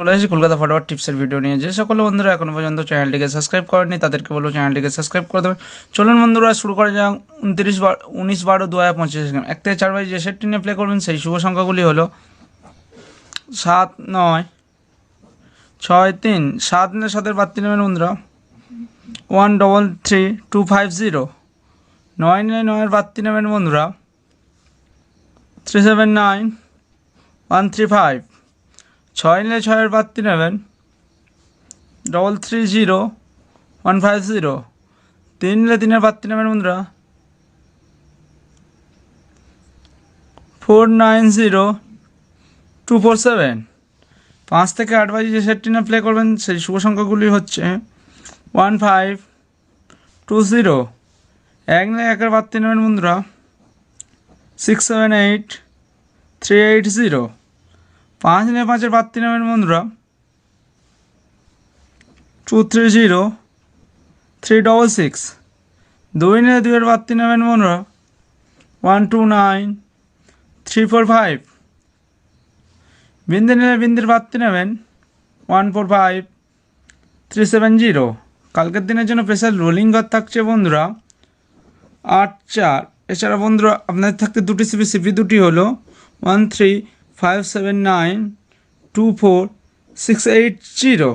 চলে এসেছি কলকাতা ফটোয়ার টিপসের ভিডিও নিয়ে। যে সকল বন্ধুরা এখনো পর্যন্ত চ্যানেলটিকে সাবস্ক্রাইব করেনি তাদেরকে বলবো চ্যানেলটিকে সাবস্ক্রাইব করে দেবেন। চলুন বন্ধুরা শুরু করে যাক 19/12/2025 1 থেকে 4 বাজে যে সেটটি নিয়ে প্লে করবেন সেই শুভ সংখ্যাগুলি হলো 7 9 6 3 7 7 বাড়তি নেবেন বন্ধুরা 133250 9 9 বাড়তি নেবেন বন্ধুরা 379 135 6 6 বাড়তি নেবেন 330 150 3 3 বাড়তি নেবেন বন্ধুরা 490 247 5 থেকে 8 বাজে যে সেটটি না প্লে করবেন সেই শুভ সংখ্যাগুলি হচ্ছে 1520 1 বাড়তি নেবেন বন্ধুরা 678 380 5 5 বাড়তি নেবেন বন্ধুরা 230 366 2 2 বাড়তি নেবেন বন্ধুরা 129 345 বিন্দু নিলে বিন্দির বাড়তি নেবেন 145 370 কালকের দিনের জন্য স্পেশাল রোলিং ঘর থাকছে বন্ধুরা 8 4। এছাড়া বন্ধুরা আপনাদের থাকতে দুটি সিপি দুটি হলো 13579 24680।